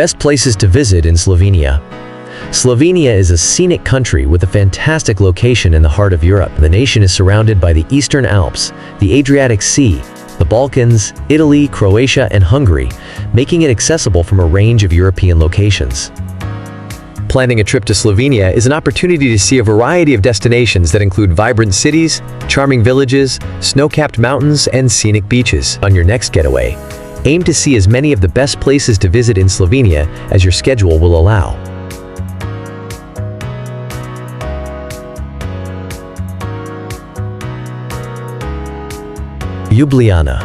Best places to visit in Slovenia. Slovenia is a scenic country with a fantastic location in the heart of Europe. The nation is surrounded by the Eastern Alps, the Adriatic Sea, the Balkans, Italy, Croatia, and Hungary, making it accessible from a range of European locations. Planning a trip to Slovenia is an opportunity to see a variety of destinations that include vibrant cities, charming villages, snow-capped mountains, and scenic beaches. On your next getaway, aim to see as many of the best places to visit in Slovenia as your schedule will allow. Ljubljana.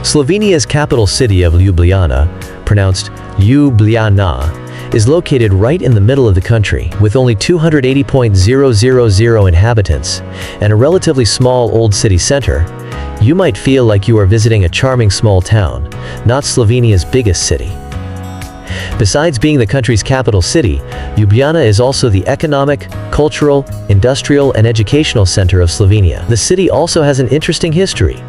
Slovenia's capital city of Ljubljana, pronounced Ljubljana, is located right in the middle of the country, with only 280,000 inhabitants and a relatively small old city center. You might feel like you are visiting a charming small town, not Slovenia's biggest city. Besides being the country's capital city, Ljubljana is also the economic, cultural, industrial, and educational center of Slovenia. The city also has an interesting history,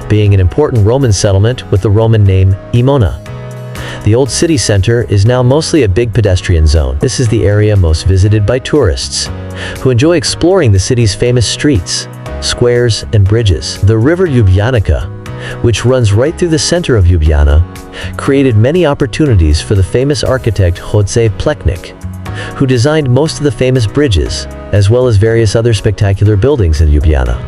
being an important Roman settlement with the Roman name Emona. The old city center is now mostly a big pedestrian zone. This is the area most visited by tourists, who enjoy exploring the city's famous streets, squares, and bridges. The river Ljubljanica, which runs right through the center of Ljubljana, created many opportunities for the famous architect Jose Plečnik, who designed most of the famous bridges, as well as various other spectacular buildings in Ljubljana.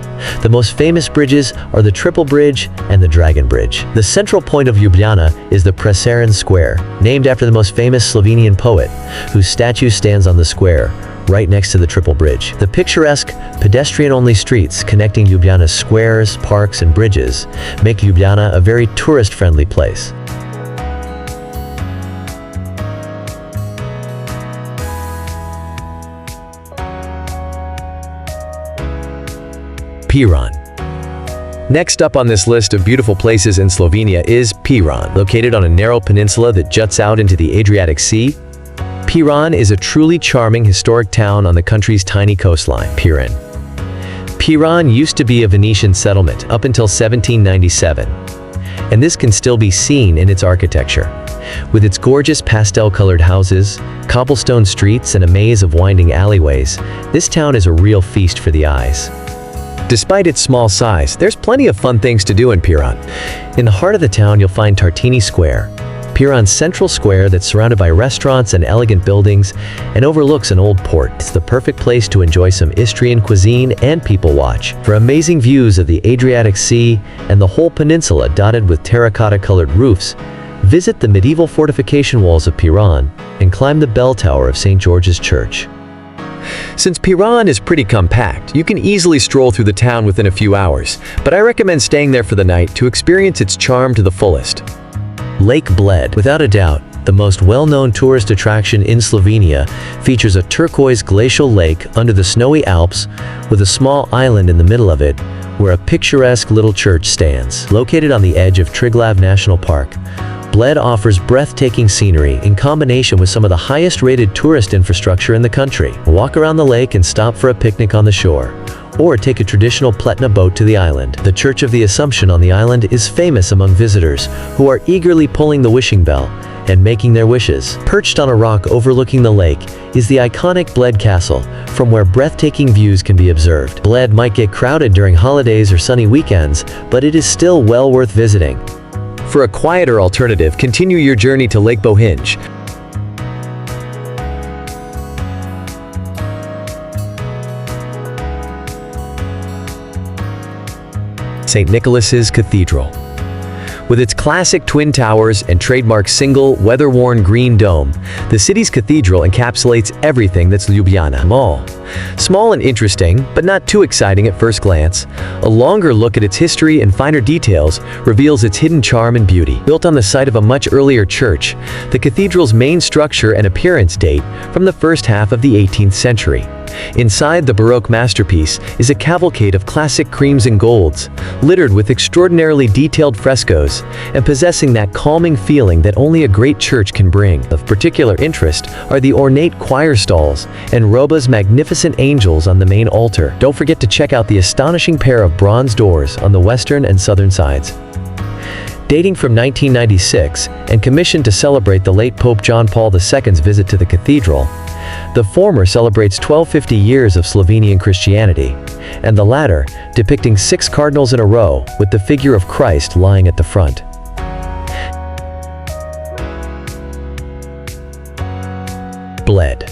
The most famous bridges are the Triple Bridge and the Dragon Bridge. The central point of Ljubljana is the Prešeren Square, named after the most famous Slovenian poet, whose statue stands on the square, right next to the Triple Bridge. The picturesque, pedestrian-only streets connecting Ljubljana's squares, parks, and bridges make Ljubljana a very tourist-friendly place. Piran. Next up on this list of beautiful places in Slovenia is Piran. Located on a narrow peninsula that juts out into the Adriatic Sea, Piran is a truly charming historic town on the country's tiny coastline. Piran used to be a Venetian settlement up until 1797, and this can still be seen in its architecture. With its gorgeous pastel-colored houses, cobblestone streets, and a maze of winding alleyways, this town is a real feast for the eyes. Despite its small size, there's plenty of fun things to do in Piran. In the heart of the town, you'll find Tartini Square, Piran's central square that's surrounded by restaurants and elegant buildings and overlooks an old port. It's the perfect place to enjoy some Istrian cuisine and people watch. For amazing views of the Adriatic Sea and the whole peninsula dotted with terracotta-colored roofs, visit the medieval fortification walls of Piran and climb the bell tower of St. George's Church. Since Piran is pretty compact, you can easily stroll through the town within a few hours, but I recommend staying there for the night to experience its charm to the fullest. Lake Bled. Without a doubt, the most well-known tourist attraction in Slovenia features a turquoise glacial lake under the snowy Alps with a small island in the middle of it where a picturesque little church stands. Located on the edge of Triglav National Park, Bled offers breathtaking scenery in combination with some of the highest-rated tourist infrastructure in the country. Walk around the lake and stop for a picnic on the shore, or take a traditional Pletna boat to the island. The Church of the Assumption on the island is famous among visitors who are eagerly pulling the wishing bell and making their wishes. Perched on a rock overlooking the lake is the iconic Bled Castle, from where breathtaking views can be observed. Bled might get crowded during holidays or sunny weekends, but it is still well worth visiting. For a quieter alternative, continue your journey to Lake Bohinj. St. Nicholas's Cathedral. With its classic twin towers and trademark single, weather-worn green dome, the city's cathedral encapsulates everything that's Ljubljana. Small and interesting, but not too exciting at first glance, a longer look at its history and finer details reveals its hidden charm and beauty. Built on the site of a much earlier church, the cathedral's main structure and appearance date from the first half of the 18th century. Inside the Baroque masterpiece is a cavalcade of classic creams and golds, littered with extraordinarily detailed frescoes and possessing that calming feeling that only a great church can bring. Of particular interest are the ornate choir stalls and Roba's magnificent angels on the main altar. Don't forget to check out the astonishing pair of bronze doors on the western and southern sides. dating from 1996 and commissioned to celebrate the late Pope John Paul II's visit to the cathedral. The former celebrates 1250 years of Slovenian Christianity, and the latter depicting 6 cardinals in a row with the figure of Christ lying at the front. Bled.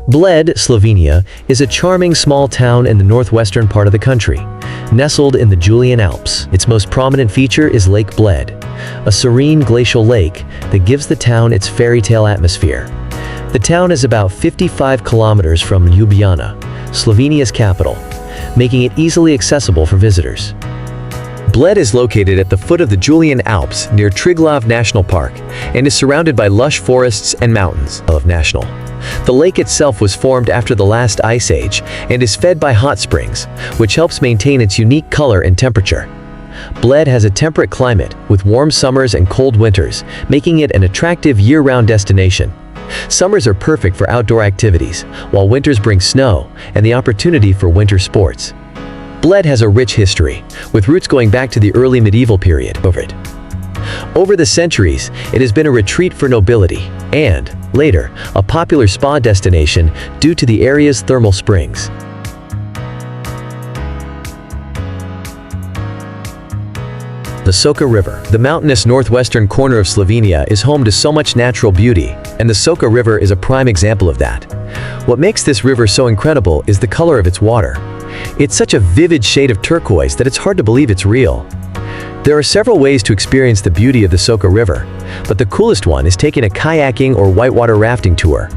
Bled, Slovenia, is a charming small town in the northwestern part of the country, nestled in the Julian Alps. Its most prominent feature is Lake Bled, a serene glacial lake that gives the town its fairy tale atmosphere. The town is about 55 kilometers from Ljubljana, Slovenia's capital, making it easily accessible for visitors. Bled is located at the foot of the Julian Alps near Triglav National Park and is surrounded by lush forests and mountains of national. The lake itself was formed after the last ice age and is fed by hot springs, which helps maintain its unique color and temperature. Bled has a temperate climate with warm summers and cold winters, making it an attractive year-round destination. Summers are perfect for outdoor activities, while winters bring snow and the opportunity for winter sports. Bled has a rich history, with roots going back to the early medieval period. Over the centuries, it has been a retreat for nobility and, later, a popular spa destination due to the area's thermal springs. The Soča River. The mountainous northwestern corner of Slovenia is home to so much natural beauty, and the Soča River is a prime example of that. What makes this river so incredible is the color of its water. It's such a vivid shade of turquoise that it's hard to believe it's real. There are several ways to experience the beauty of the Soča River, but the coolest one is taking a kayaking or whitewater rafting tour.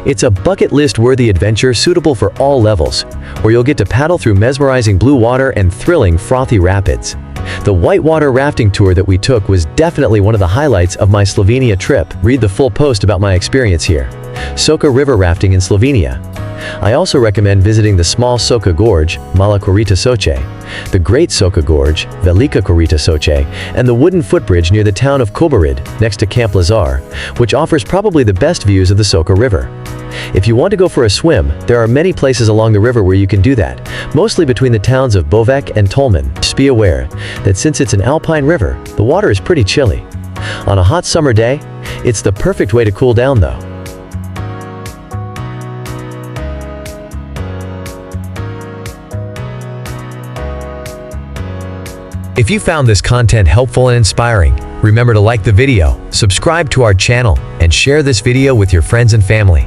It's a bucket list-worthy adventure suitable for all levels, where you'll get to paddle through mesmerizing blue water and thrilling frothy rapids. The whitewater rafting tour that we took was definitely one of the highlights of my Slovenia trip. Read the full post about my experience here. Soča River rafting in Slovenia. I also recommend visiting the small Soča Gorge, Mala Korita Soče, the Great Soča Gorge, Velika Korita Soče, and the wooden footbridge near the town of Kobarid, next to Camp Lazar, which offers probably the best views of the Soča River. If you want to go for a swim, there are many places along the river where you can do that, mostly between the towns of Bovec and Tolmin. Just be aware that since it's an alpine river, the water is pretty chilly. On a hot summer day, it's the perfect way to cool down though. If you found this content helpful and inspiring, remember to like the video, subscribe to our channel, and share this video with your friends and family.